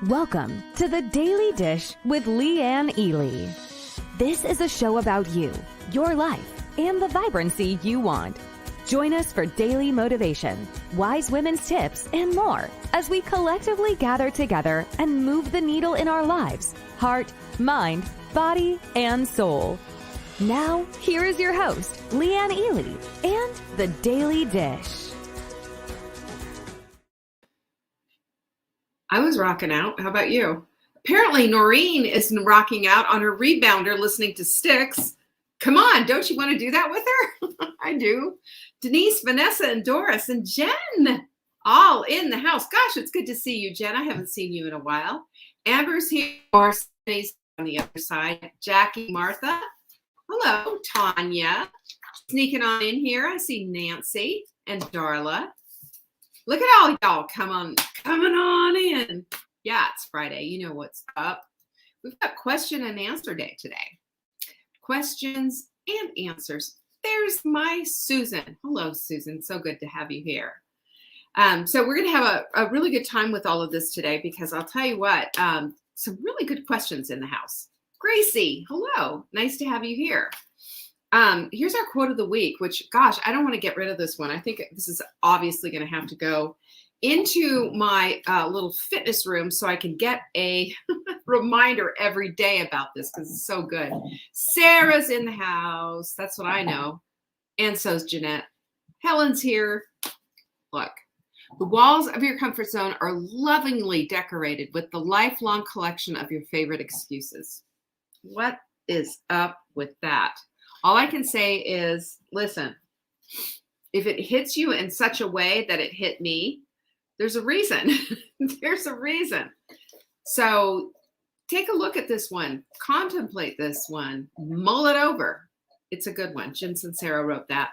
Welcome to the Daily Dish with Leanne Ely. This is a show about you, your life, and the vibrancy you want. Join us for daily motivation, wise women's tips, and more as we collectively gather together and move the needle in our lives, heart, mind, body, and soul. Now, here is your host, Leanne Ely, and the Daily Dish. I was rocking out. How about you? Apparently, Noreen is rocking out on her rebounder listening to Sticks. Come on, don't you want to do that with her? I do. Denise, Vanessa, and Doris, and Jen, all in the house. Gosh, it's good to see you, Jen. I haven't seen you in a while. Amber's here. Doris is on the other side. Jackie, Martha. Hello, Tanya. Sneaking on in here. I see Nancy and Darla. Look at all y'all coming on in. Yeah, it's Friday. You know what's up. We've got question and answer day today. Questions and answers. There's my Susan. Hello, Susan. So good to have you here. So we're going to have a really good time with all of this today because I'll tell you what, some really good questions in the house. Gracie, hello. Nice to have you here. Here's our quote of the week, which, gosh, I don't want to get rid of this one. I think this is obviously going to have to go into my little fitness room so I can get a reminder every day about this because it's so good. Sarah's in the house. That's what I know. And so's Jeanette. Helen's here. Look, the walls of your comfort zone are lovingly decorated with the lifelong collection of your favorite excuses. What is up with that? All I can say is, listen, if it hits you in such a way that it hit me, there's a reason. There's a reason. So take a look at this one. Contemplate this one. Mull it over. It's a good one. Jen Sincero wrote that.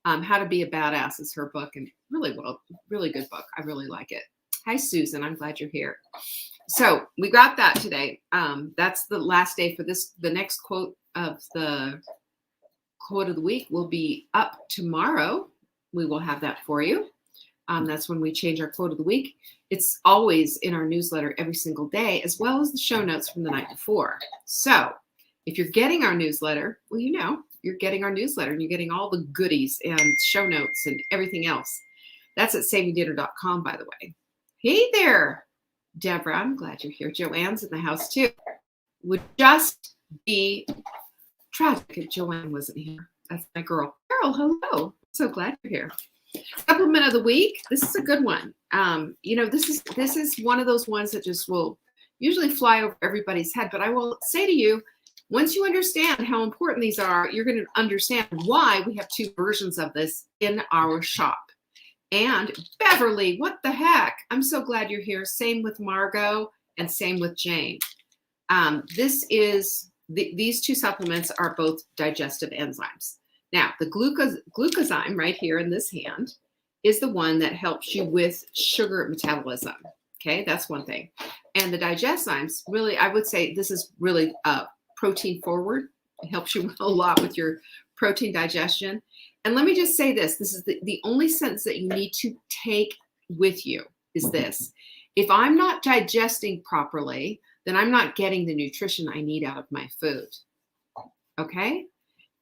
How to Be a Badass is her book, and really good book. I really like it. Hi, Susan. I'm glad you're here. So we got that today. That's the last day for this. The next quote of the quote of the week will be up tomorrow. We will have that for you. That's when we change our quote of the week. It's always in our newsletter every single day, as well as the show notes from the night before. So if you're getting our newsletter, well, you know, you're getting our newsletter and you're getting all the goodies and show notes and everything else. That's at savingdinner.com, by the way. Hey there, Deborah. I'm glad you're here. Joanne's in the house too. Would just be tragic if Joanne wasn't here. That's my girl. Carol, hello. So glad you're here. Supplement of the week. This is a good one. This is one of those ones that just will usually fly over everybody's head. But I will say to you, once you understand how important these are, you're going to understand why we have two versions of this in our shop. And Beverly, what the heck? I'm so glad you're here. Same with Margot and same with Jane. These two supplements are both digestive enzymes. Now, the glucozyme right here in this hand is the one that helps you with sugar metabolism. Okay, that's one thing. And the digestymes, really, I would say this is really protein forward. It helps you a lot with your protein digestion. And let me just say this. This is the only sentence that you need to take with you is this. If I'm not digesting properly, then I'm not getting the nutrition I need out of my food. Okay?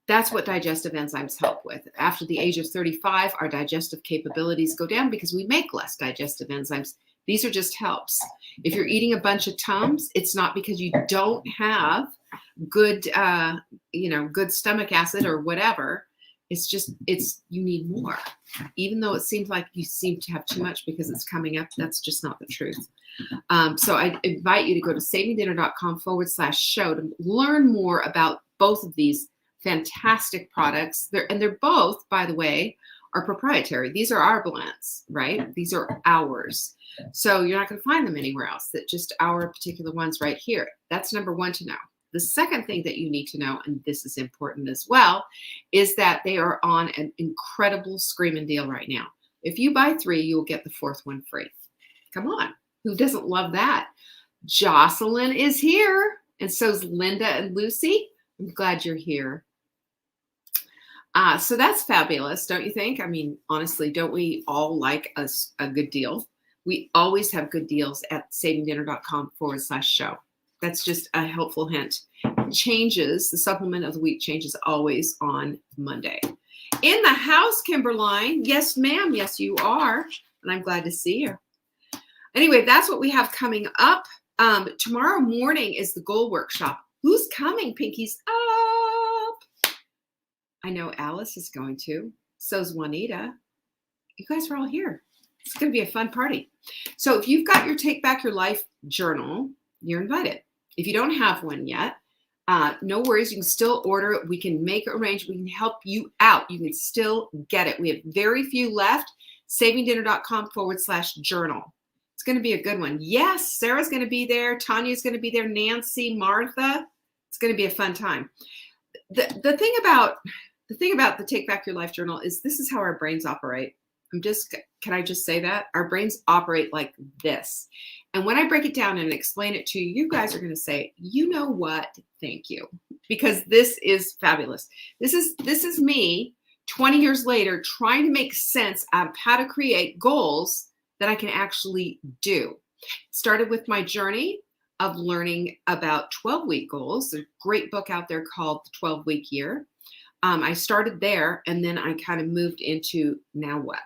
That's what digestive enzymes help with. After the age of 35, our digestive capabilities go down because we make less digestive enzymes. These are just helps. If you're eating a bunch of Tums, it's not because you don't have good, good stomach acid or whatever. It's just, you need more. Even though it seems like you seem to have too much because it's coming up, that's just not the truth. So I invite you to go to savingdinner.com/show to learn more about both of these fantastic products. They're both, by the way, are proprietary. These are our blends, right? These are ours. So you're not going to find them anywhere else. That just our particular ones right here. That's number one to know. The second thing that you need to know, and this is important as well, is that they are on an incredible screaming deal right now. If you buy 3, you will get the 4th one free. Come on. Who doesn't love that? Jocelyn is here, and so's Linda and Lucy. I'm glad you're here. So that's fabulous, don't you think? I mean, honestly, don't we all like a good deal? We always have good deals at savingdinner.com/show. That's just a helpful hint. Changes, the supplement of the week changes always on Monday. In the house, Kimberline. Yes, ma'am. Yes, you are. And I'm glad to see you. Anyway, that's what we have coming up. Tomorrow morning is the goal workshop. Who's coming? Pinkies up. I know Alice is going to. So's Juanita. You guys are all here. It's going to be a fun party. So if you've got your Take Back Your Life journal, you're invited. If you don't have one yet, no worries. You can still order it. We can make arrangements. We can help you out. You can still get it. We have very few left. savingdinner.com/journal. It's going to be a good one. Yes, Sarah's going to be there. Tanya's going to be there. Nancy, Martha. It's going to be a fun time. The thing about the Take Back Your Life journal is this is how our brains operate. Can I just say that? Our brains operate like this. And when I break it down and explain it to you, you guys are going to say, you know what? Thank you. Because this is fabulous. This is me 20 years later trying to make sense out of how to create goals that I can actually do. Started with my journey of learning about 12-week goals. There's a great book out there called The 12-Week Year. I started there, and then I kind of moved into now what?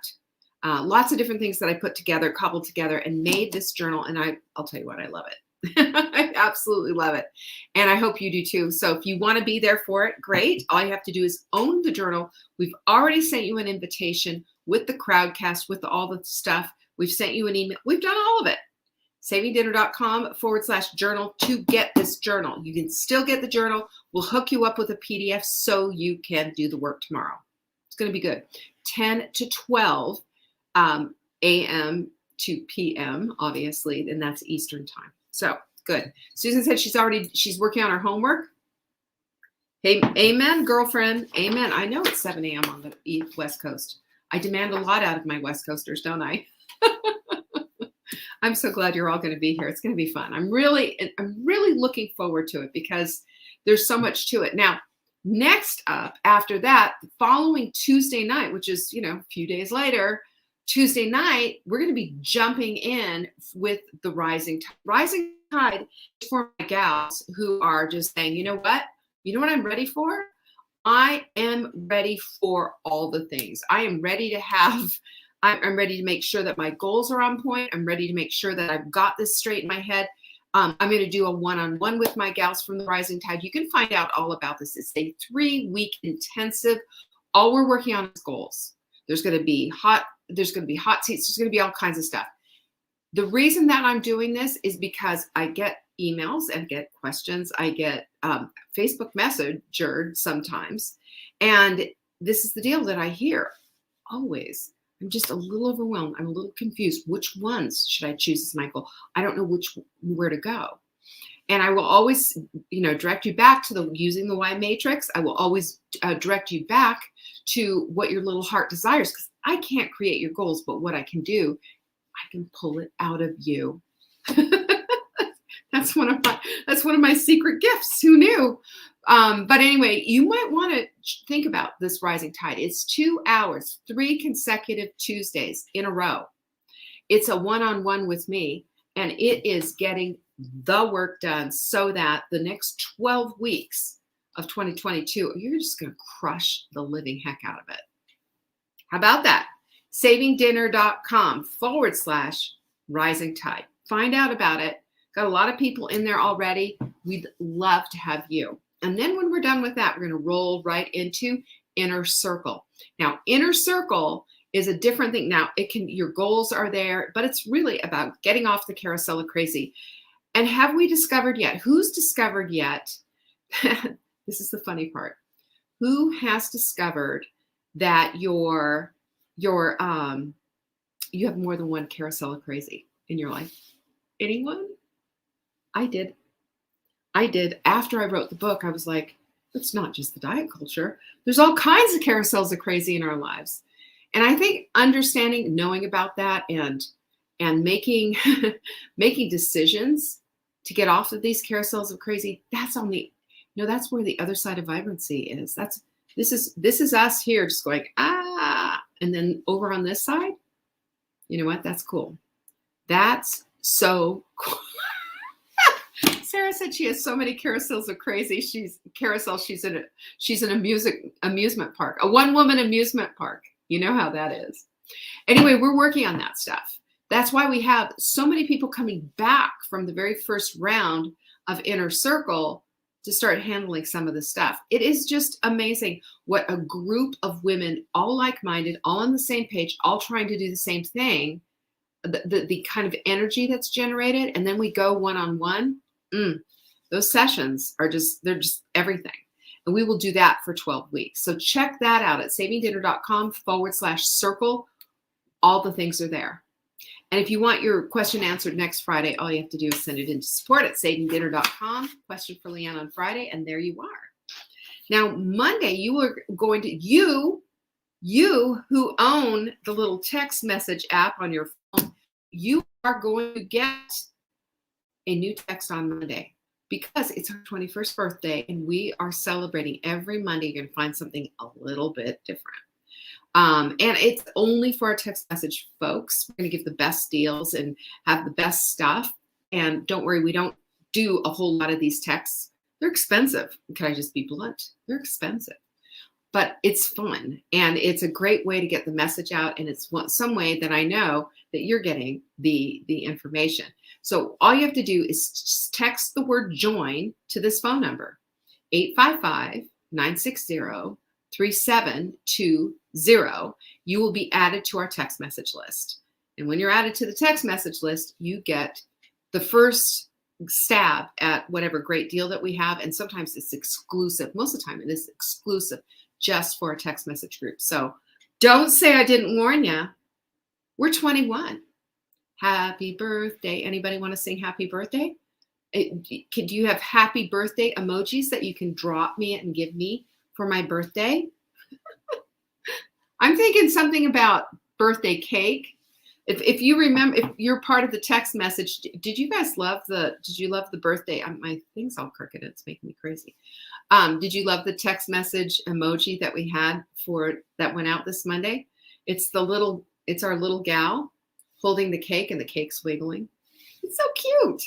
Lots of different things that I put together, cobbled together, and made this journal. And I'll tell you what, I love it. I absolutely love it. And I hope you do too. So if you want to be there for it, great. All you have to do is own the journal. We've already sent you an invitation with the crowdcast, with all the stuff. We've sent you an email. We've done all of it. savingdinner.com/journal to get this journal. You can still get the journal. We'll hook you up with a PDF so you can do the work tomorrow. It's going to be good. 10 to 12 a.m. to p.m., obviously, and that's Eastern time. So good. Susan said she's working on her homework. Hey, amen, girlfriend. Amen. I know it's 7 a.m. on the West Coast. I demand a lot out of my West Coasters, don't I? I'm so glad you're all going to be here. It's going to be fun. I'm really looking forward to it because there's so much to it. Now, next up after that, the following Tuesday night, which is, a few days later, Tuesday night, we're going to be jumping in with the Rising Tide. Rising Tide is for my gals who are just saying, you know what I'm ready for? I am ready for all the things. I'm ready to make sure that my goals are on point. I'm ready to make sure that I've got this straight in my head. I'm going to do a one-on-one with my gals from the Rising Tide. You can find out all about this. It's a 3-week intensive. All we're working on is goals. There's going to be hot seats. There's going to be all kinds of stuff. The reason that I'm doing this is because I get emails and get questions. I get Facebook messenger sometimes. And this is the deal that I hear always. I'm just a little overwhelmed. I'm a little confused. Which ones should I choose as my goal? I don't know where to go. And I will always, direct you back to using the why matrix. I will always direct you back to what your little heart desires, because I can't create your goals, but what I can do, I can pull it out of you. That's one of my secret gifts. Who knew? But anyway, you might want to think about this Rising Tide. It's 2 hours, 3 consecutive Tuesdays in a row. It's a one-on-one with me, and it is getting the work done so that the next 12 weeks of 2022, you're just going to crush the living heck out of it. How about that? savingdinner.com/rising tide. Find out about it. Got a lot of people in there already. We'd love to have you. And then when we're done with that, we're going to roll right into Inner Circle. Now, Inner Circle is a different thing. Now, your goals are there, but it's really about getting off the carousel of crazy. And have we discovered yet? Who's discovered yet? This is the funny part. Who has discovered that you have more than one carousel of crazy in your life? Anyone? I did. After I wrote the book, I was like, it's not just the diet culture. There's all kinds of carousels of crazy in our lives. And I think understanding, knowing about that and making decisions to get off of these carousels of crazy, that's where the other side of vibrancy is. This is us here just going, and then over on this side, you know what? That's cool. That's so cool. Sarah said she has so many carousels of crazy. She's in a amusement park, a one-woman amusement park. You know how that is. Anyway, we're working on that stuff. That's why we have so many people coming back from the very first round of Inner Circle to start handling some of this stuff. It is just amazing what a group of women, all like-minded, all on the same page, all trying to do the same thing, the kind of energy that's generated, and then we go one-on-one. Those sessions they're just everything. And we will do that for 12 weeks. So check that out at savingdinner.com/circle. All the things are there. And if you want your question answered next Friday, all you have to do is send it into support@savingdinner.com. Question for Leanne on Friday, and there you are. Now, Monday, you who own the little text message app on your phone, you are going to get a new text on Monday because it's our 21st birthday and we are celebrating every Monday. You're going to find something a little bit different. And it's only for our text message folks. We're going to give the best deals and have the best stuff. And don't worry, we don't do a whole lot of these texts. They're expensive. Can I just be blunt? They're expensive. But it's fun. And it's a great way to get the message out. And it's some way that I know that you're getting the information. So all you have to do is just text the word join to this phone number, 855-960-3720. You will be added to our text message list. And when you're added to the text message list, you get the first stab at whatever great deal that we have. And sometimes it's exclusive. Most of the time it is exclusive just for a text message group. So don't say I didn't warn you. We're 21. Happy birthday. Anybody want to sing happy birthday? Do you have happy birthday emojis that you can drop me and give me for my birthday? I'm thinking something about birthday cake. If you remember, if you're part of the text message, did you love the birthday? My thing's all crooked. It's making me crazy. Did you love the text message emoji that we had that went out this Monday? It's our little gal holding the cake and the cake's wiggling. It's so cute.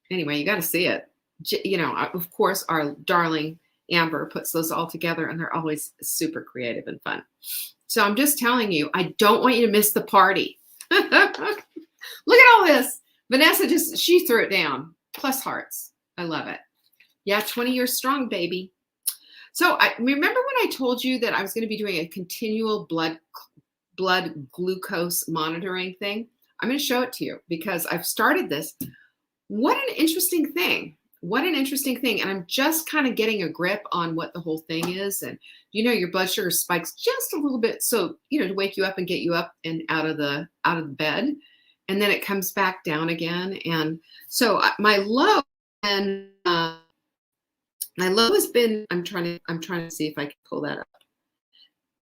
Anyway, you got to see it. Of course, our darling Amber puts those all together and they're always super creative and fun. So I'm just telling you, I don't want you to miss the party. Look at all this. Vanessa she threw it down. Plus hearts. I love it. Yeah, 20 years strong, baby. So I remember when I told you that I was going to be doing a continual blood glucose monitoring thing. I'm going to show it to you because I've started this. What an interesting thing. And I'm just kind of getting a grip on what the whole thing is. And your blood sugar spikes just a little bit. So, to wake you up and get you up and out of the bed. And then it comes back down again. And so my low has been, I'm trying to see if I can pull that up.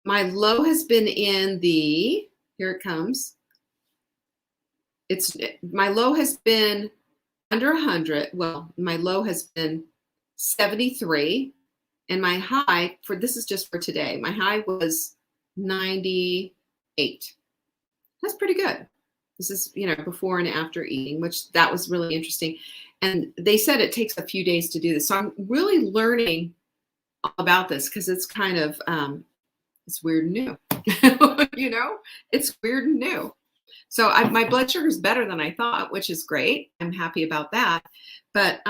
My low has been in here it comes. My low has been under 100. Well, my low has been 73. And my high this is just for today. My high was 98. That's pretty good. This is, before and after eating, which that was really interesting. And they said it takes a few days to do this. So I'm really learning all about this because it's kind of, it's weird and new, it's weird and new. So my blood sugar is better than I thought, which is great. I'm happy about that. But,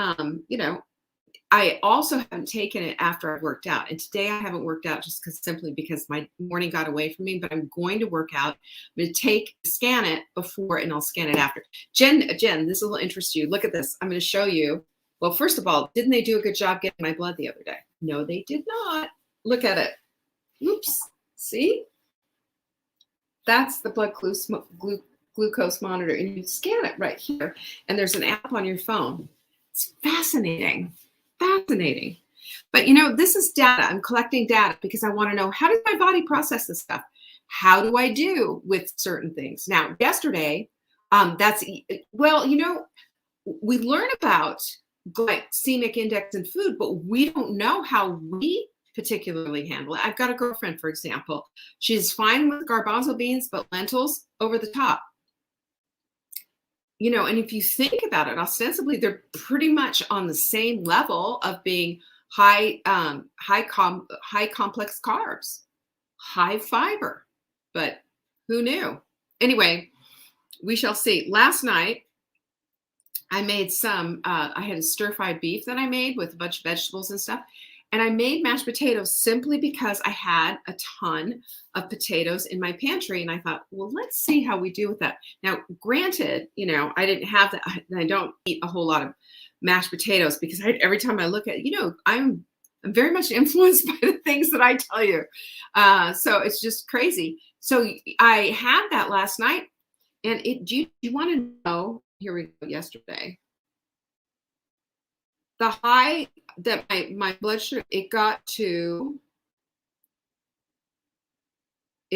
I also haven't taken it after I've worked out. And today I haven't worked out just simply because my morning got away from me, but I'm going to work out. I'm going to scan it before and I'll scan it after. Jen, this will interest you. Look at this. I'm going to show you. Well, first of all, didn't they do a good job getting my blood the other day? No, they did not. Look at it. Oops. See? That's the blood glucose monitor. And you scan it right here. And there's an app on your phone. It's fascinating. But this is data. I'm collecting data because I want to know, how does my body process this stuff? How do I do with certain things? Now, yesterday, we learn about glycemic index in food, but we don't know how we particularly handle it. I've got a girlfriend, for example. She's fine with garbanzo beans, but lentils over the top. you know, and if you think about it, ostensibly they're pretty much on the same level of being high complex carbs, high fiber, but who knew? Anyway, we shall see. Last night, I made I had a stir-fried beef that I made with a bunch of vegetables and stuff. And I made mashed potatoes simply because I had a ton of potatoes in my pantry. And I thought, well, let's see how we do with that. Now, granted, you know, I didn't have that. I don't eat a whole lot of mashed potatoes because every time I look at, you know, I'm very much influenced by the things that I tell you. So it's just crazy. So I had that last night. And do you want to know? Here we go. Yesterday, the high that my blood sugar, it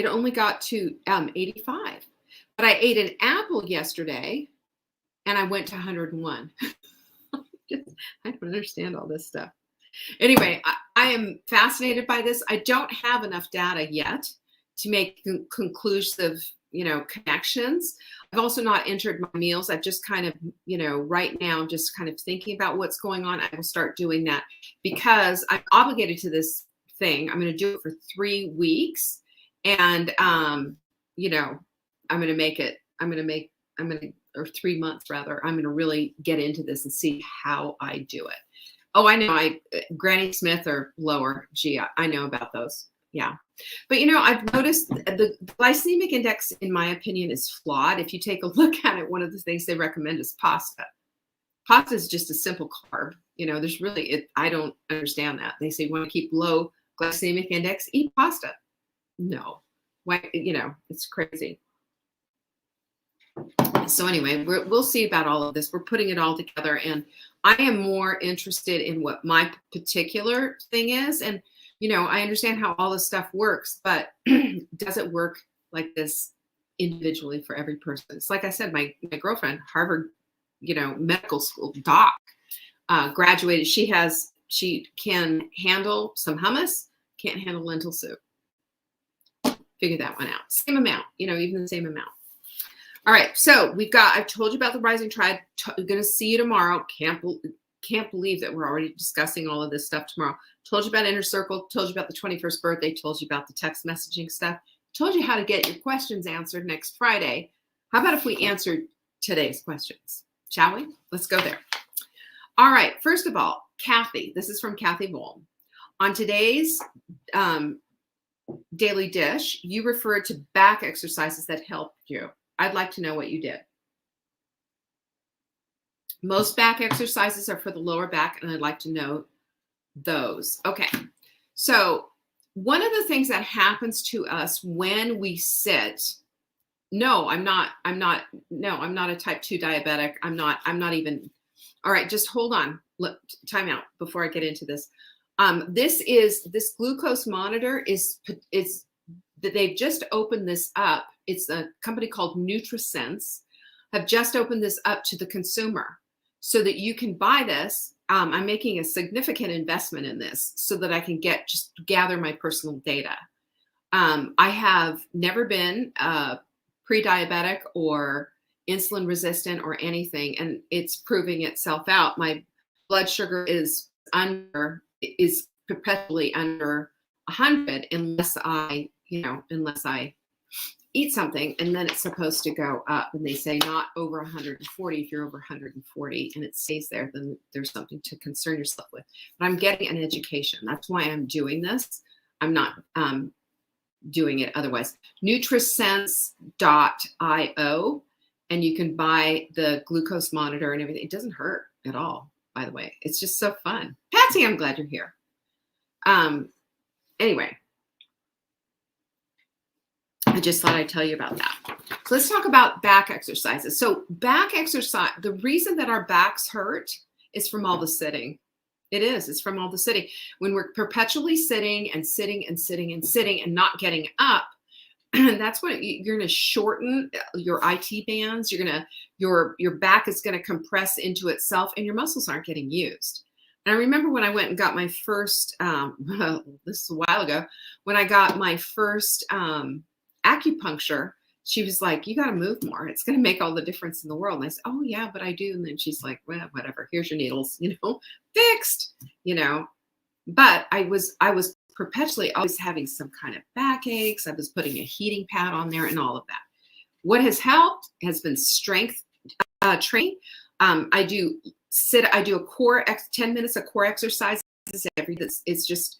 only got to 85. But I ate an apple yesterday, and I went to 101. I don't understand all this stuff. Anyway, I am fascinated by this. I don't have enough data yet to make conclusive, you know, connections. I've also not entered my meals. I've just kind of, you know, right now, just kind of thinking about what's going on. I will start doing that because I'm obligated to this thing. I'm going to do it for 3 weeks. And, you know, or 3 months rather, I'm going to really get into this and see how I do it. Oh, I know. Granny Smith or lower. Gee, I know about those. Yeah. But, you know, I've noticed the glycemic index, in my opinion, is flawed. If you take a look at it, one of the things they recommend is pasta. Pasta is just a simple carb. You know, there's really, I don't understand that. They say you want to keep low glycemic index, eat pasta. No. Why, you know, it's crazy. So anyway, we'll see about all of this. We're putting it all together. And I am more interested in what my particular thing is. And you know, I understand how all this stuff works, but does it work like this individually for every person? It's like I said, my girlfriend, Harvard, you know, medical school doc, graduated. She can handle some hummus, can't handle lentil soup. Figure that one out. Same amount, you know, even the same amount. All right, so I've told you about the Rising Tribe. Going to see you tomorrow. Can't believe that we're already discussing all of this stuff tomorrow. Told you about Inner Circle, told you about the 21st birthday, told you about the text messaging stuff, told you how to get your questions answered next Friday. How about if we answered today's questions? Shall we? Let's go there. All right. First of all, Kathy, this is from Kathy Vole. On today's Daily Dish, you referred to back exercises that helped you. I'd like to know what you did. Most back exercises are for the lower back, and I'd like to know those. Okay. So one of the things that happens to us when we sit, I'm not a type 2 diabetic. I'm not even, all right, just hold on. Time out before I get into this. This glucose monitor is that they've just opened this up. It's a company called NutriSense have just opened this up to the consumer so that you can buy this. I'm making a significant investment in this so that I can gather my personal data. I have never been pre-diabetic or insulin resistant or anything, and it's proving itself out. My blood sugar is perpetually under 100 unless I eat something, and then it's supposed to go up. And they say not over 140. If you're over 140 and it stays there, then there's something to concern yourself with. But I'm getting an education. That's why I'm doing this. I'm not doing it otherwise. NutriSense.io, and you can buy the glucose monitor and everything. It doesn't hurt at all, by the way. It's just so fun. Patsy, I'm glad you're here. Anyway. I just thought I'd tell you about that. So let's talk about back exercises. So back exercise, the reason that our backs hurt is from all the sitting. It's from all the sitting. When we're perpetually sitting and sitting and sitting and sitting and not getting up, that's when you're going to shorten your IT bands. Your back is going to compress into itself and your muscles aren't getting used. And I remember when I went and got my first, this is a while ago, when I got my first acupuncture, she was like, you got to move more. It's going to make all the difference in the world. And I said, oh yeah, but I do. And then she's like, well, whatever, here's your needles, fixed, but I was perpetually always having some kind of backaches. I was putting a heating pad on there and all of that. What has helped has been strength training. I do a core 10 minutes of core exercises every day. It's just,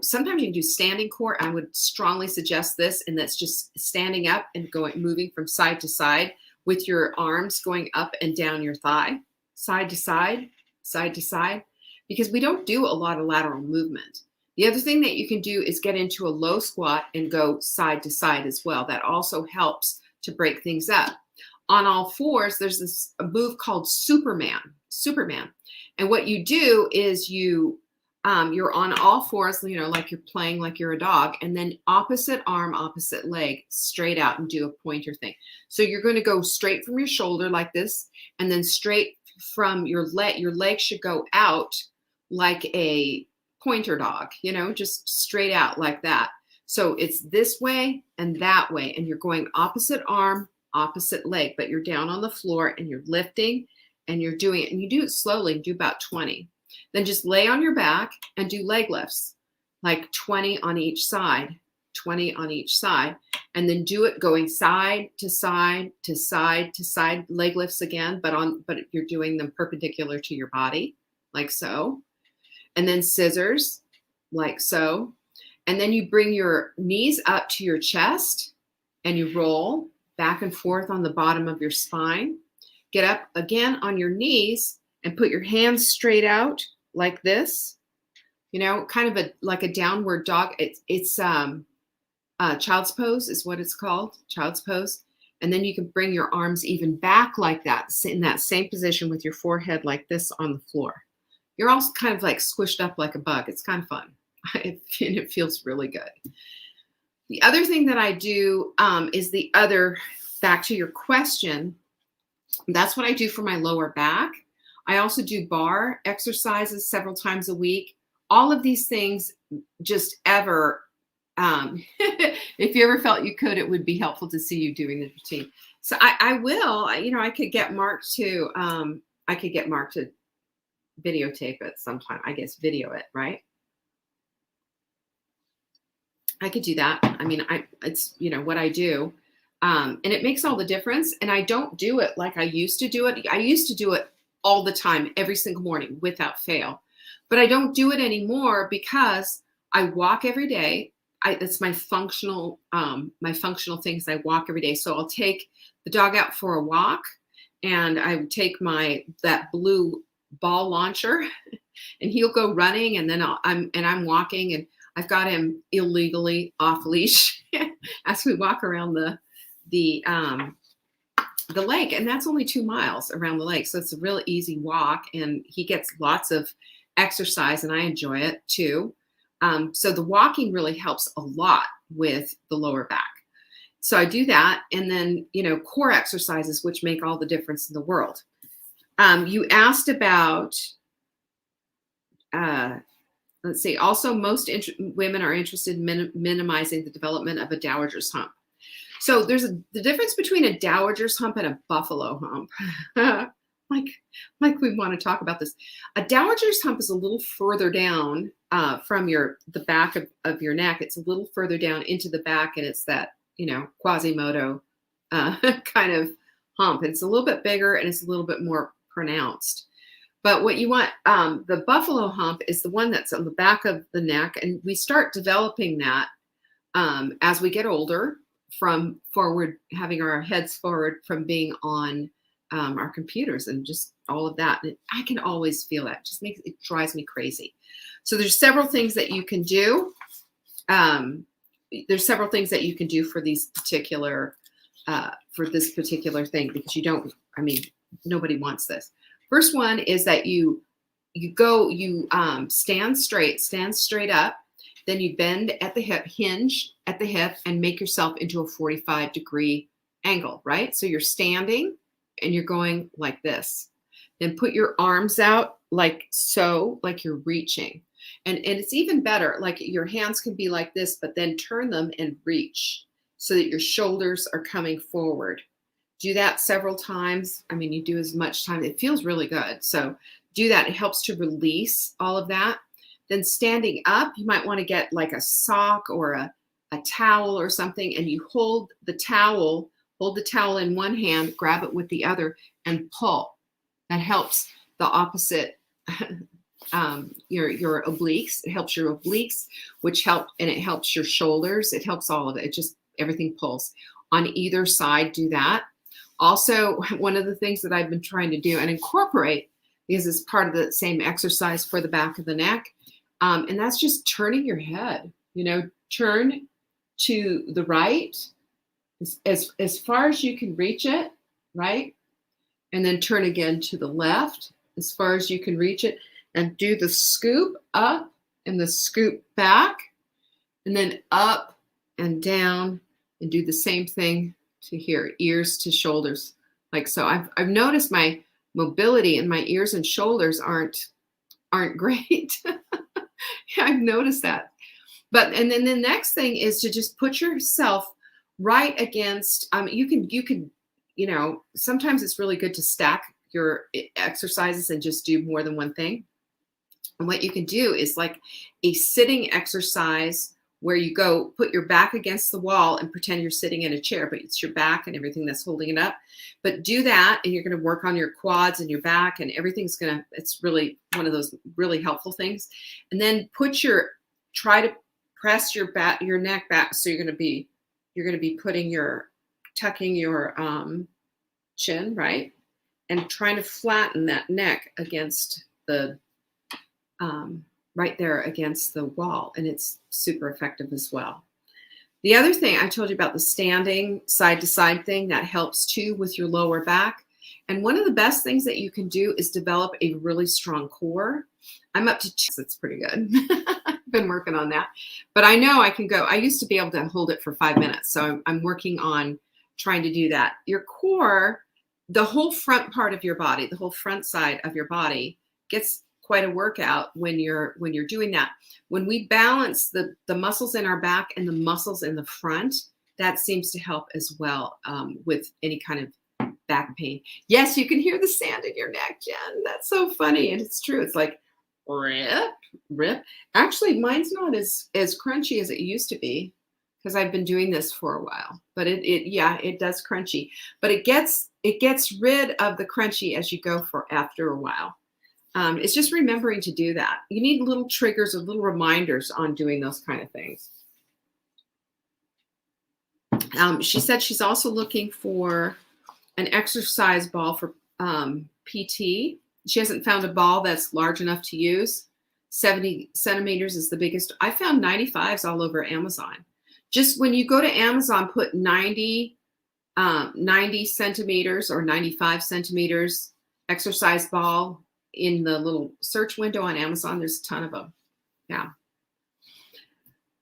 sometimes you can do standing core. I would strongly suggest this, and that's just standing up and moving from side to side with your arms going up and down your thigh, side to side, side to side, because we don't do a lot of lateral movement. The other thing that you can do is get into a low squat and go side to side as well. That also helps to break things up. On all fours, there's this move called Superman. And what you do is you're on all fours, like you're playing like you're a dog, and then opposite arm, opposite leg, straight out and do a pointer thing. So you're going to go straight from your shoulder like this, and then straight from your leg. Your leg should go out like a pointer dog, just straight out like that. So it's this way and that way, and you're going opposite arm, opposite leg, but you're down on the floor and you're lifting and you're doing it, and you do it slowly, do about 20. Then just lay on your back and do leg lifts, like 20 on each side, 20 on each side, and then do it going side to side to side to side, leg lifts again, but you're doing them perpendicular to your body, like so. And then scissors, like so. And then you bring your knees up to your chest and you roll back and forth on the bottom of your spine. Get up again on your knees and put your hands straight out like this, kind of like a downward dog. It's child's pose is what it's called, child's pose. And then you can bring your arms even back like that, in that same position with your forehead like this on the floor. You're also kind of like squished up like a bug. It's kind of fun. And it feels really good. The other thing that I do is back to your question, that's what I do for my lower back. I also do bar exercises several times a week. All of these things if you ever felt you could, it would be helpful to see you doing the routine. So I will, I could get Mark to videotape it sometime, I guess, video it, right? I could do that. I mean, it's what I do. And it makes all the difference. And I don't do it like I used to do it. I used to do it all the time, every single morning without fail, but I don't do it anymore because I walk every day. That's my functional things. I walk every day. So I'll take the dog out for a walk, and I would take that blue ball launcher and he'll go running, and then I'm walking, and I've got him illegally off leash as we walk around the lake, and that's only 2 miles around the lake. So it's a real easy walk, and he gets lots of exercise, and I enjoy it too. So the walking really helps a lot with the lower back. So I do that. And then, core exercises, which make all the difference in the world. You asked about, let's see, also most women are interested in minimizing the development of a dowager's hump. So there's the difference between a dowager's hump and a buffalo hump. like we want to talk about this. A dowager's hump is a little further down from the back of your neck. It's a little further down into the back, and it's that, Quasimodo kind of hump. It's a little bit bigger, and it's a little bit more pronounced. But what you want, the buffalo hump is the one that's on the back of the neck, and we start developing that as we get older, from having our heads forward from being on our computers and just all of that. And I can always feel that. It drives me crazy. So there's several things that you can do. There's several things that you can do for these particular, for this particular thing, because nobody wants this. First one is that you stand straight up, then you bend at the hip, hinge at the hip, and make yourself into a 45-degree angle, right? So you're standing and you're going like this. Then put your arms out like so, like you're reaching. And it's even better, like your hands can be like this, but then turn them and reach. so that your shoulders are coming forward. Do that several times. I mean, you do as much time. It feels really good. So do that. It helps to release all of that. Then standing up, you might want to get like a sock or a towel or something, and you hold the towel in one hand, grab it with the other, and pull. That helps the opposite, your obliques. It helps your obliques, and it helps your shoulders. It helps all of it. It just, everything pulls. On either side, do that. Also, one of the things that I've been trying to do and incorporate, because it's part of the same exercise for the back of the neck, and that's just turning your head. Turn to the right as far as you can reach it, right? And then turn again to the left as far as you can reach it, and do the scoop up and the scoop back, and then up and down, and do the same thing to here, ears to shoulders, like so. I've noticed my mobility in my ears and shoulders aren't great. Yeah, I've noticed that. And then the next thing is to just put yourself right against, you can, sometimes it's really good to stack your exercises and just do more than one thing. And what you can do is like a sitting exercise where you go put your back against the wall and pretend you're sitting in a chair, but it's your back and everything that's holding it up. But do that, and you're going to work on your quads and your back, and it's really one of those really helpful things. And then try to press your neck back. So you're going to be tucking your chin, right? And trying to flatten that neck against the, right there against the wall. And it's super effective as well. The other thing I told you about, the standing side to side thing, that helps too with your lower back. And one of the best things that you can do is develop a really strong core. I'm up to 2. That's pretty good. I've been working on that, but I know I can go. I used to be able to hold it for 5 minutes. So I'm working on trying to do that. Your core, the whole front part of your body, the whole front side of your body gets quite a workout when you're doing that. When we balance the muscles in our back and the muscles in the front, that seems to help as well with any kind of back pain. Yes, you can hear the sand in your neck, Jen. That's so funny. And it's true. It's like rip. Actually, mine's not as crunchy as it used to be, because I've been doing this for a while. But it does crunchy. But it gets rid of the crunchy as you go after a while. It's just remembering to do that. You need little triggers or little reminders on doing those kind of things. She said she's also looking for an exercise ball for PT. She hasn't found a ball that's large enough to use. 70 centimeters is the biggest. I found 95s all over Amazon. Just when you go to Amazon, put 90 centimeters or 95 centimeters exercise ball in the little search window on Amazon. There's a ton of them. Yeah.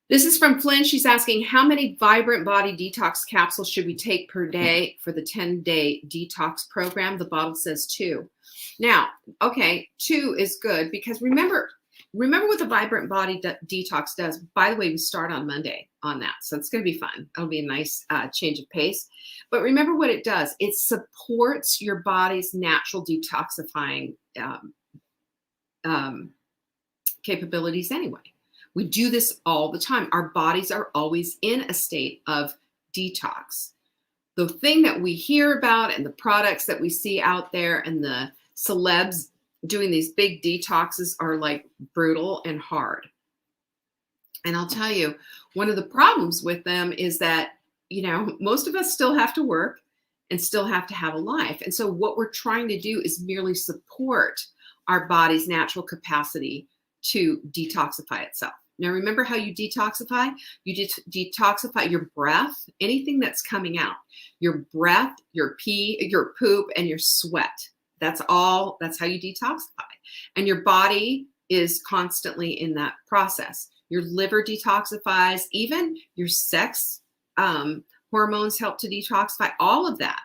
This is from Flynn. She's asking, how many Vibrant Body Detox capsules should we take per day for the 10-day detox program? The bottle says 2. Now, okay, 2 is good, because remember what the Vibrant Body Detox does. By the way, we start on Monday on that, so it's going to be fun. It'll be a nice change of pace. But remember what it does. It supports your body's natural detoxifying capabilities anyway. We do this all the time. Our bodies are always in a state of detox. The thing that we hear about and the products that we see out there and the celebs doing these big detoxes are like brutal and hard. And I'll tell you, one of the problems with them is that, most of us still have to work and still have to have a life. And so what we're trying to do is merely support our body's natural capacity to detoxify itself. Now, remember how you detoxify? You detoxify your breath, anything that's coming out, your breath, your pee, your poop, and your sweat. That's how you detoxify. And your body is constantly in that process. Your liver detoxifies, even your sex hormones help to detoxify, all of that.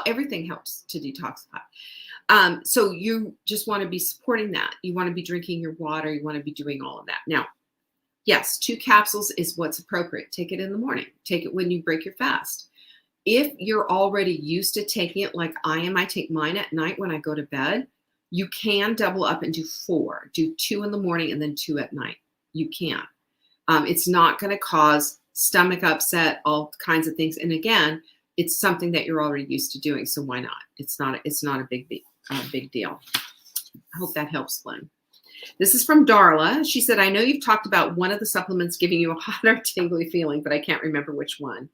Everything helps to detoxify. So you just want to be supporting that. You want to be drinking your water. You want to be doing all of that. Now, Yes, 2 capsules is what's appropriate. Take it in the morning. Take it when you break your fast. If you're already used to taking it like I am, I take mine at night when I go to bed. You can double up and do 4. Do 2 in the morning and then 2 at night. You can. It's not going to cause stomach upset, all kinds of things. And again, it's something that you're already used to doing, so why not? It's not a big deal. I hope that helps, Lynn. This is from Darla. She said, I know you've talked about one of the supplements giving you a hot or tingly feeling, but I can't remember which one.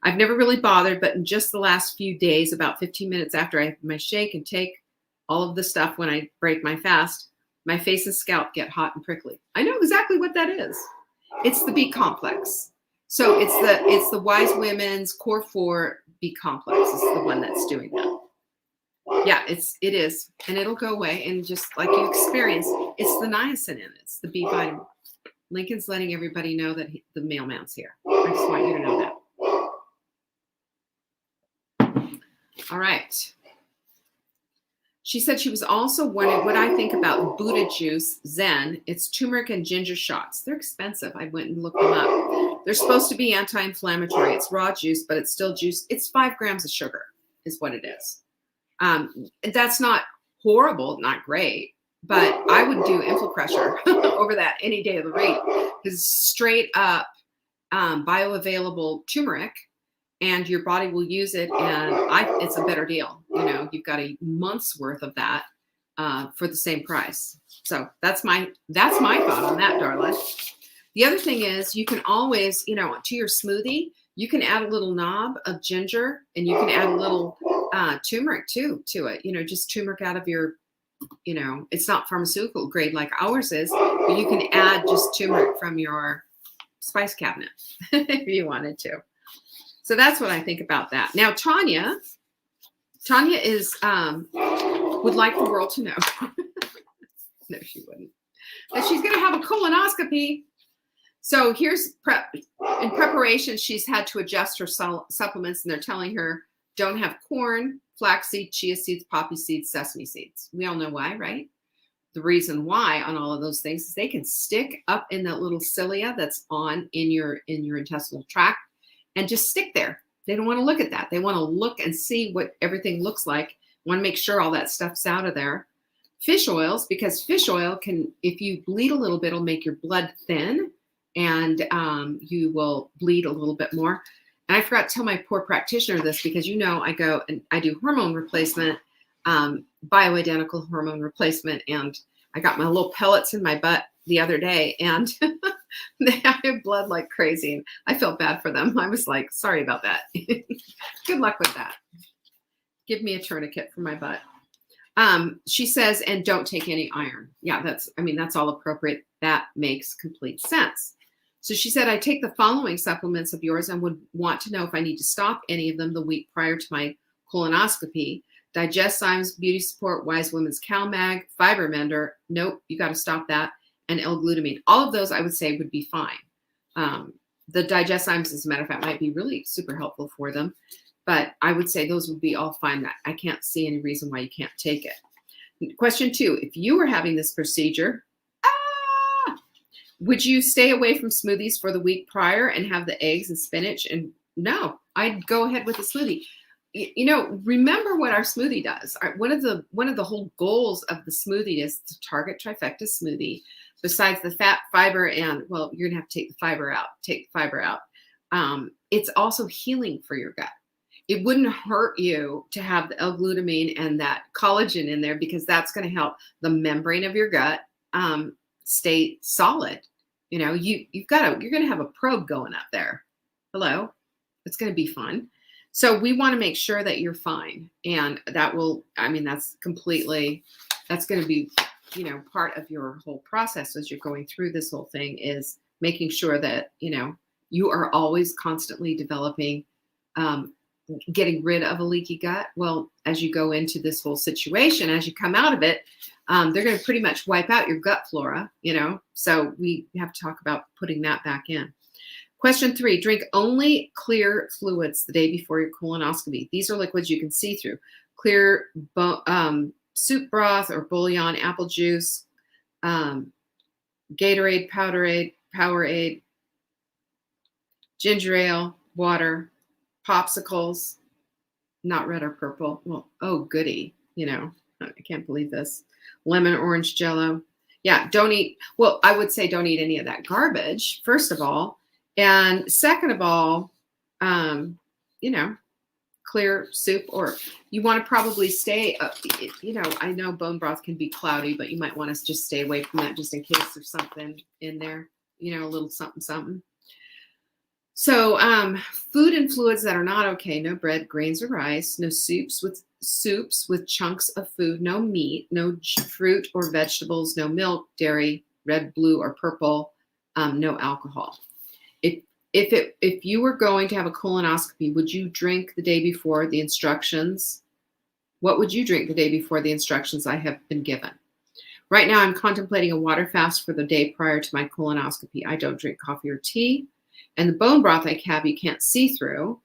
I've never really bothered, but in just the last few days, about 15 minutes after I have my shake and take all of the stuff when I break my fast, my face and scalp get hot and prickly. I know exactly what that is. It's the B complex. So it's the Wise Women's Core 4 B complex is the one that's doing that. Yeah, it is. And it'll go away. And just like you experience, it's the niacin in it. It's the B vitamin. Lincoln's letting everybody know that the mailman's here. I just want you to know that. All right. She said she was also wondering what I think about Buddha juice, Zen. It's turmeric and ginger shots. They're expensive. I went and looked them up. They're supposed to be anti-inflammatory. It's raw juice, but it's still juice. It's 5 grams of sugar is what it is. That's not horrible, not great, but I would do inflapressure over that any day of the week because straight up bioavailable turmeric, and your body will use it, and it's a better deal. You know, you've got a month's worth of that for the same price. So that's my thought on that, Darla. The other thing is you can always, to your smoothie, you can add a little knob of ginger, and you can add a little turmeric too to it. Just turmeric out of your, it's not pharmaceutical grade like ours is, but you can add just turmeric from your spice cabinet if you wanted to. So that's what I think about that. Now, Tanya is would like the world to know. No, she wouldn't. That she's going to have a colonoscopy. So here's in preparation, she's had to adjust her supplements, and they're telling her don't have corn, flaxseed, chia seeds, poppy seeds, sesame seeds. We all know why, right? The reason why on all of those things is they can stick up in that little cilia that's in your intestinal tract and just stick there. They don't want to look at that. They want to look and see what everything looks like. Want to make sure all that stuff's out of there. Fish oils, because fish oil can, if you bleed a little bit, it'll make your blood thin, and you will bleed a little bit more. And I forgot to tell my poor practitioner this because, I go and I do hormone replacement, bioidentical hormone replacement. And I got my little pellets in my butt the other day, and they have blood like crazy. And I felt bad for them. I was like, sorry about that. Good luck with that. Give me a tourniquet for my butt. She says, and don't take any iron. Yeah, that's all appropriate. That makes complete sense. So she said, I take the following supplements of yours and would want to know if I need to stop any of them the week prior to my colonoscopy. Digestimes, Beauty Support, Wise Women's CalMag, Fiber Mender. Nope, you got to stop that. And L-glutamine. All of those I would say would be fine. The Digestimes, as a matter of fact, might be really super helpful for them. But I would say those would be all fine. I can't see any reason why you can't take it. Question 2, if you were having this procedure, would you stay away from smoothies for the week prior and have the eggs and spinach? And no, I'd go ahead with a smoothie. Remember what our smoothie does. One of the whole goals of the smoothie is to target trifecta smoothie. Besides the fat, fiber, and you're gonna have to take the fiber out. Take the fiber out. It's also healing for your gut. It wouldn't hurt you to have the L-glutamine and that collagen in there because that's going to help the membrane of your gut stay solid. You're going to have a probe going up there. Hello, it's going to be fun. So we want to make sure that you're fine, and that's going to be, part of your whole process as you're going through this whole thing is making sure that you are always constantly developing. Getting rid of a leaky gut. Well, as you go into this whole situation, as you come out of it, they're going to pretty much wipe out your gut flora, so we have to talk about putting that back in. Question 3, drink only clear fluids the day before your colonoscopy. These are liquids you can see through. Clear soup broth or bouillon, apple juice, Gatorade, Powerade, ginger ale, water, popsicles, not red or purple. Well, oh, goody. I can't believe this. Lemon orange jello. Yeah, don't eat. Well, I would say don't eat any of that garbage, first of all. And second of all, clear soup, or you want to probably stay, I know bone broth can be cloudy, but you might want to just stay away from that just in case there's something in there, a little something, something. So food and fluids that are not okay: no bread, grains, or rice, no soups with chunks of food, no meat, no fruit or vegetables, no milk, dairy, red, blue, or purple, no alcohol. If you were going to have a colonoscopy, would you drink the day before the instructions? What would you drink the day before the instructions I have been given? Right now, I'm contemplating a water fast for the day prior to my colonoscopy. I don't drink coffee or tea. And the bone broth I have, you can't see through.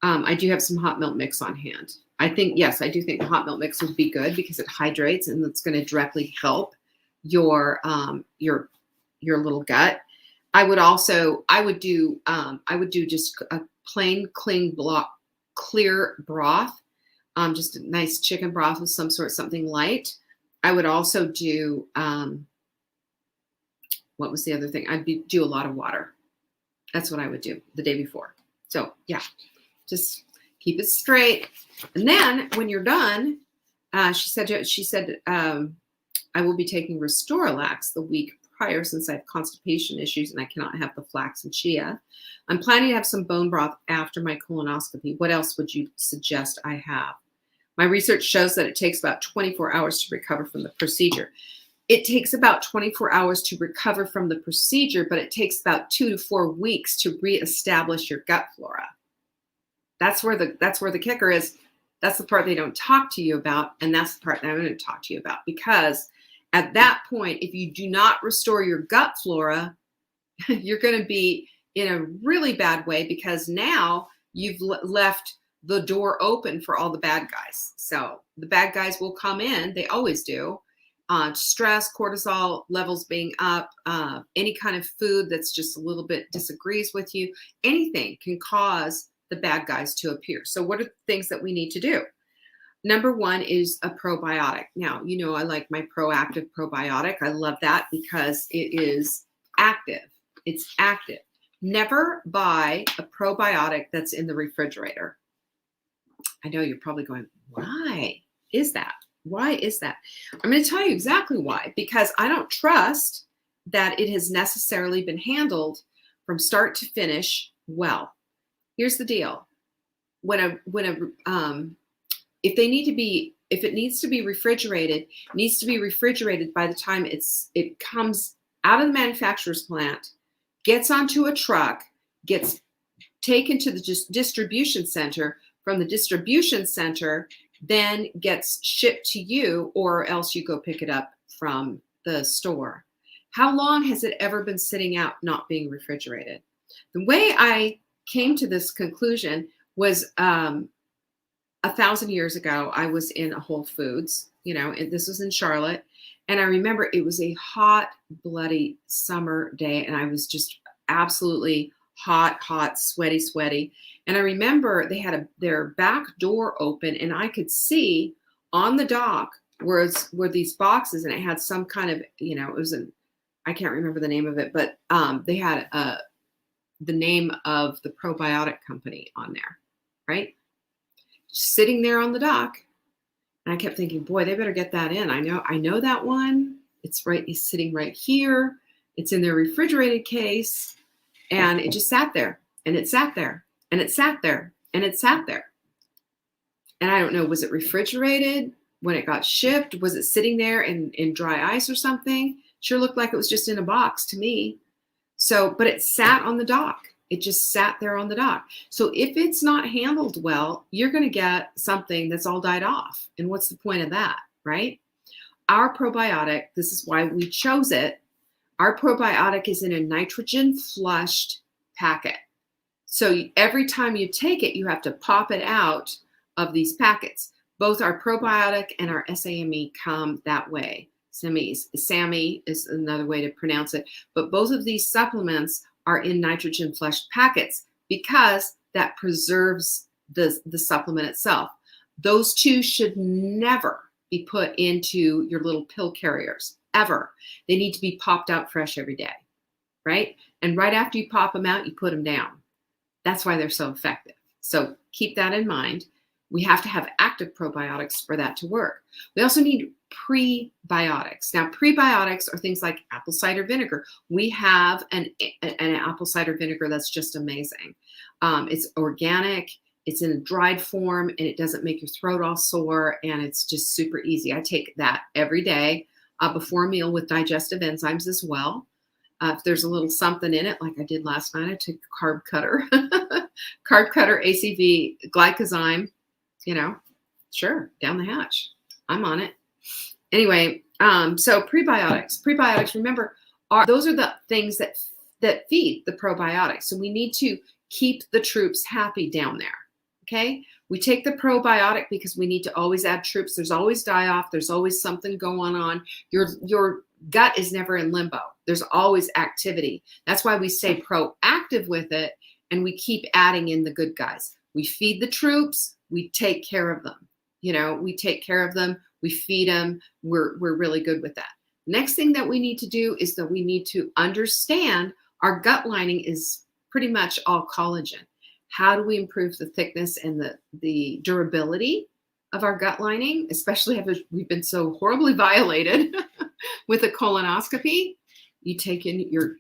I do have some hot milk mix on hand. I do think the hot milk mix would be good because it hydrates and it's going to directly help your little gut. I would do just a plain, clear broth, just a nice chicken broth with something light. I would also do, what was the other thing? Do a lot of water. That's what I would do the day before. So yeah, just keep it straight. And then when you're done, she said, I will be taking Restoralax the week prior since I have constipation issues and I cannot have the flax and chia. I'm planning to have some bone broth after my colonoscopy. What else would you suggest I have? My research shows that it takes about 24 hours to recover from the procedure. It takes about 24 hours to recover from the procedure, but it takes about 2 to 4 weeks to reestablish your gut flora. That's where the kicker is. That's the part they don't talk to you about, and that's the part that I'm going to talk to you about, because at that point, if you do not restore your gut flora, you're going to be in a really bad way, because now you've left the door open for all the bad guys. So the bad guys will come in. They always do. Stress, cortisol levels being up, any kind of food that's just a little bit disagrees with you, anything can cause the bad guys to appear. So what are the things that we need to do? Number one is a probiotic. Now, I like my proactive probiotic. I love that because it is active. It's active. Never buy a probiotic that's in the refrigerator. I know you're probably going, why is that? Why is that? I'm going to tell you exactly why. Because I don't trust that it has necessarily been handled from start to finish well. Here's the deal. If it needs to be refrigerated, it needs to be refrigerated by the time it comes out of the manufacturer's plant, gets onto a truck, gets taken to the distribution center. From the distribution center, then gets shipped to you, or else you go pick it up from the store. How long has it ever been sitting out not being refrigerated? The way I came to this conclusion was 1,000 years ago. I was in a Whole Foods, this was in Charlotte, and I remember it was a hot, bloody summer day, and I was just absolutely hot, sweaty. And I remember they had their back door open, and I could see on the dock were these boxes, and it had some kind of, I can't remember the name of it, but they had the name of the probiotic company on there, right? Sitting there on the dock. And I kept thinking, boy, they better get that in. I know that one. It's sitting right here. It's in their refrigerated case. And it just sat there, and it sat there, and it sat there, and it sat there. And I don't know, was it refrigerated when it got shipped? Was it sitting there in dry ice or something? Sure looked like it was just in a box to me. So, but it sat on the dock. It just sat there on the dock. So if it's not handled well, you're going to get something that's all died off. And what's the point of that, right? Our probiotic, this is why we chose it. Our probiotic is in a nitrogen flushed packet. So every time you take it, you have to pop it out of these packets. Both our probiotic and our SAMe come that way. SAMI is another way to pronounce it. But both of these supplements are in nitrogen flushed packets because that preserves the supplement itself. Those two should never be put into your little pill carriers, ever. They need to be popped out fresh every day, right? And right after you pop them out, you put them down. That's why they're so effective. So keep that in mind. We have to have active probiotics for that to work. We also need prebiotics. Now, prebiotics are things like apple cider vinegar. We have an apple cider vinegar that's just amazing. It's organic, it's in a dried form, and it doesn't make your throat all sore, and it's just super easy. I take that every day before a meal with digestive enzymes as well. If there's a little something in it, like I did last night, I took carb cutter, ACV, glycozyme, sure, down the hatch. I'm on it. Anyway, so prebiotics, remember, those are the things that feed the probiotics. So we need to keep the troops happy down there. Okay. We take the probiotic because we need to always add troops. There's always die-off. There's always something going on. Your gut is never in limbo. There's always activity. That's why we stay proactive with it, and we keep adding in the good guys. We feed the troops. We take care of them. We take care of them. We feed them. We're really good with that. Next thing that we need to do is that we need to understand our gut lining is pretty much all collagen. How do we improve the thickness and the durability of our gut lining, especially after we've been so horribly violated with a colonoscopy? You take in your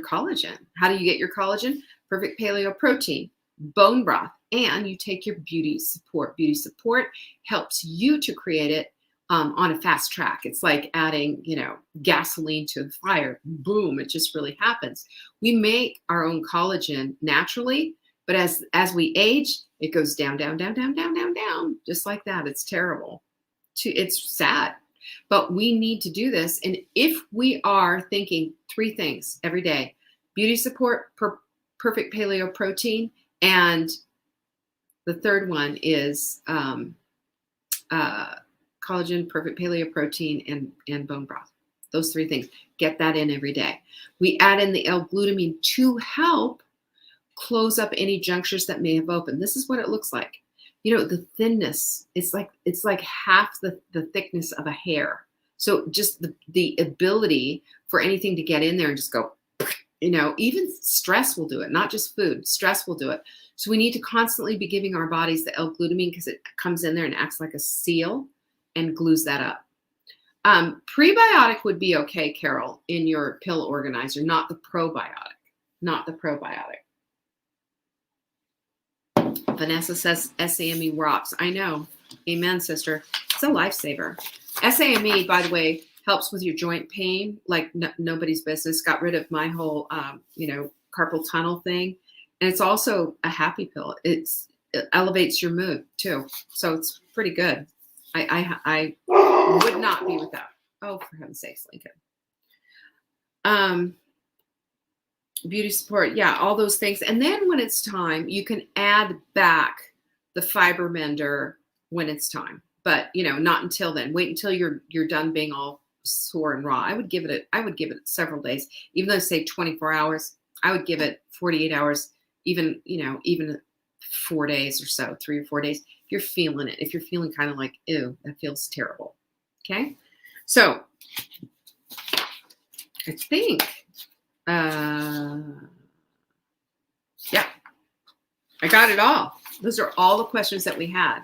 collagen. How do you get your collagen? Perfect paleo protein, bone broth, and you take your beauty support. Beauty support helps you to create it on a fast track. It's like adding, gasoline to a fire. Boom, it just really happens. We make our own collagen naturally, but as we age, it goes down, down, down, down, down, down, down, just like that. It's terrible. It's sad, but we need to do this. And if we are thinking 3 things every day: beauty support, perfect paleo protein, and the third one is collagen, perfect paleo protein, and bone broth. Those 3 things. Get that in every day. We add in the L-glutamine to help close up any junctures that may have opened. This is what it looks like. The thinness, it's like half the thickness of a hair. So just the ability for anything to get in there and just go, even stress will do it, not just food. Stress will do it. So we need to constantly be giving our bodies the L-glutamine because it comes in there and acts like a seal and glues that up. Prebiotic would be okay, Carol, in your pill organizer, not the probiotic. Not the probiotic. Vanessa says SAME rocks. I know. Amen, sister. It's a lifesaver. SAME, by the way, helps with your joint pain like nobody's business. Got rid of my whole, carpal tunnel thing. And it's also a happy pill. It elevates your mood too. So it's pretty good. I would not be without. Oh, for heaven's sakes, Lincoln. Beauty support. Yeah, all those things. And then when it's time, you can add back the fiber mender when it's time. But, not until then. Wait until you're done being all sore and raw. I would give it several days. Even though say 24 hours, I would give it 48 hours, even 4 days or so, 3 or 4 days. If you're feeling it, if you're feeling kind of like, ew, that feels terrible. Okay. So I think, yeah, I got it all. Those are all the questions that we had.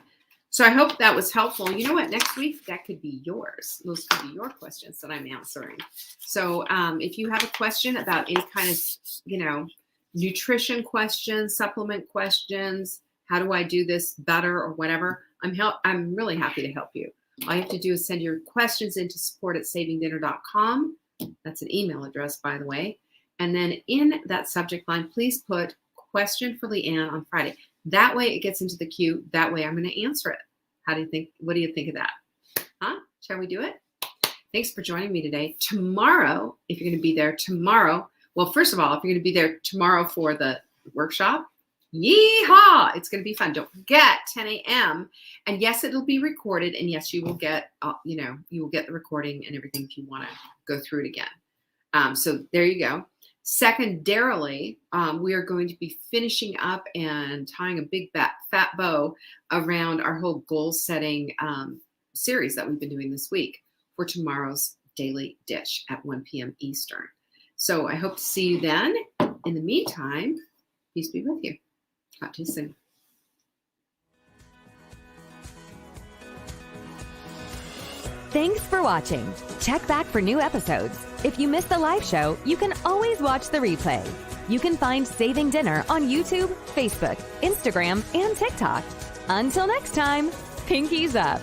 So I hope that was helpful. You know what? Next week, that could be yours. Those could be your questions that I'm answering. So if you have a question about any kind of, nutrition questions, supplement questions, how do I do this better or whatever, I'm really happy to help you. All you have to do is send your questions into support@savingdinner.com. That's an email address, by the way. And then in that subject line, please put question for Leanne on Friday. That way it gets into the queue. That way I'm going to answer it. What do you think of that? Huh? Shall we do it? Thanks for joining me today. Tomorrow, if you're going to be there tomorrow, well, first of all, if you're going to be there tomorrow for the workshop, Yeehaw! It's going to be fun. Don't forget 10 a.m. And yes, it'll be recorded. And yes, you will get, you will get the recording and everything if you want to go through it again. So there you go. Secondarily, we are going to be finishing up and tying a big fat bow around our whole goal setting series that we've been doing this week for tomorrow's daily dish at 1 p.m. Eastern. So I hope to see you then. In the meantime, peace be with you. Talk to you soon. Thanks for watching. Check back for new episodes. If you missed the live show, you can always watch the replay. You can find Saving Dinner on YouTube, Facebook, Instagram, and TikTok. Until next time, pinkies up.